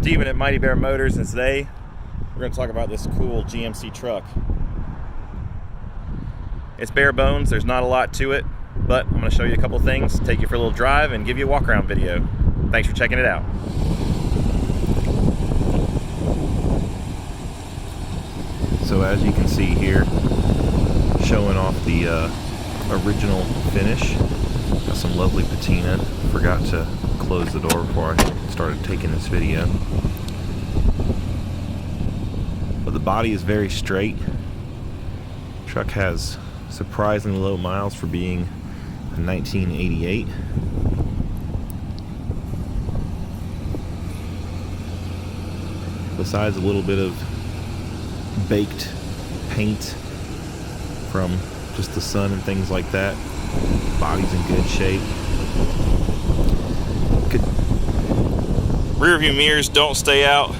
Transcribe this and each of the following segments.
Steven at Mighty Bear Motors, and today we're going to talk about this cool GMC truck. It's bare bones, there's not a lot to it, but I'm going to show you a couple things, take you for a little drive, and give you a walk around video. Thanks for checking it out. So as you can see here, showing off the original finish. Got some lovely patina. Forgot to close the door before I started taking this video. But the body is very straight. Truck has surprisingly low miles for being a 1988. Besides a little bit of baked paint from just the sun and things like that, body's in good shape. Rear view mirrors don't stay out.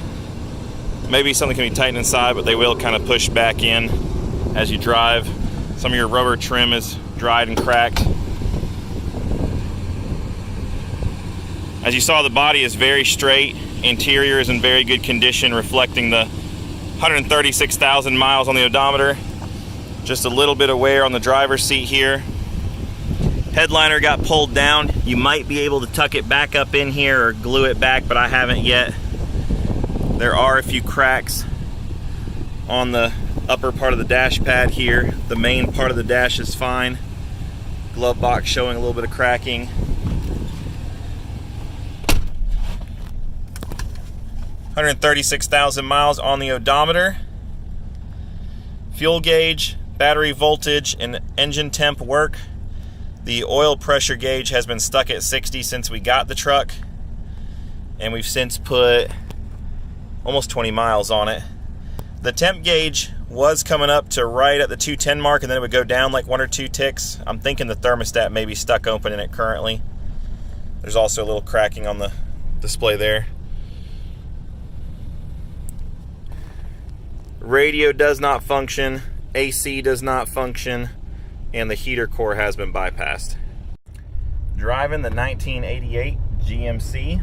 Maybe something can be tightened inside, but they will kind of push back in as you drive. Some of your rubber trim is dried and cracked. As you saw, the body is very straight. Interior is in very good condition, reflecting the 136,000 miles on the odometer. Just a little bit of wear on the driver's seat here. Headliner got pulled down. You might be able to tuck it back up in here or glue it back, but I haven't yet. There are a few cracks on the upper part of the dash pad here. The main part of the dash is fine. Glove box showing a little bit of cracking. $136,000 miles on the odometer. Fuel gauge, battery voltage, and engine temp work. The oil pressure gauge has been stuck at 60 since we got the truck, and we've since put almost 20 miles on it. The temp gauge was coming up to right at the 210 mark, and then it would go down like 1 or 2 ticks. I'm thinking the thermostat may be stuck open in it currently. There's also a little cracking on the display there. Radio does not function, AC does not function, and the heater core has been bypassed. Driving the 1988 GMC.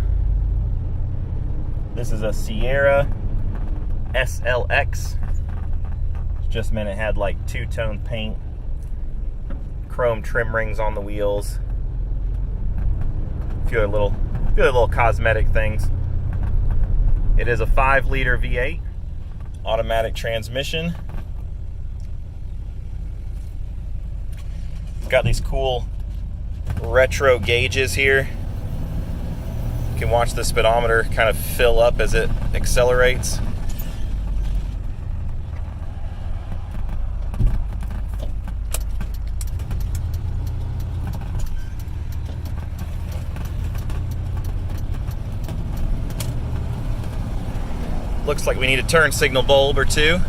This is a Sierra SLX. Just meant it had like two-tone paint, chrome trim rings on the wheels, a few other little cosmetic things. It is a 5-liter V8, automatic transmission. Got these cool retro gauges here. You can watch the speedometer kind of fill up as it accelerates. Looks like we need a turn signal bulb or two.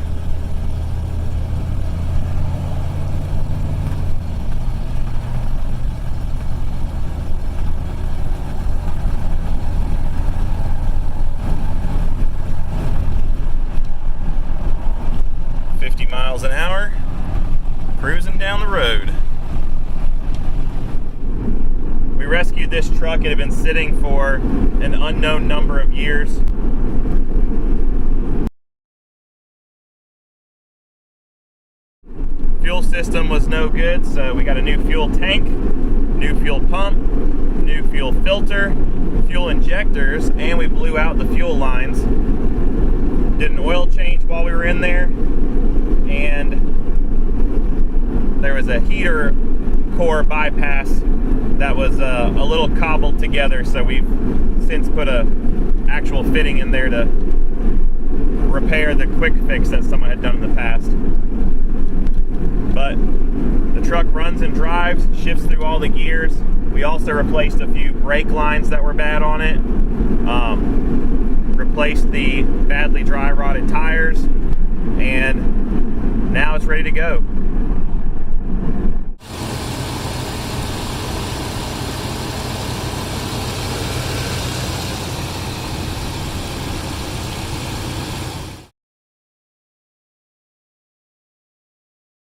Miles an hour, cruising down the road. We rescued this truck. It had been sitting for an unknown number of years. Fuel system was no good, so we got a new fuel tank, new fuel pump, new fuel filter, fuel injectors, and we blew out the fuel lines. Did an oil change while we were in there, and there was a heater core bypass that was a little cobbled together, so we've since put a actual fitting in there to repair the quick fix that someone had done in the past. But the truck runs and drives, shifts through all the gears. We also replaced a few brake lines that were bad on it, replaced the badly dry rotted tires, and now it's ready to go.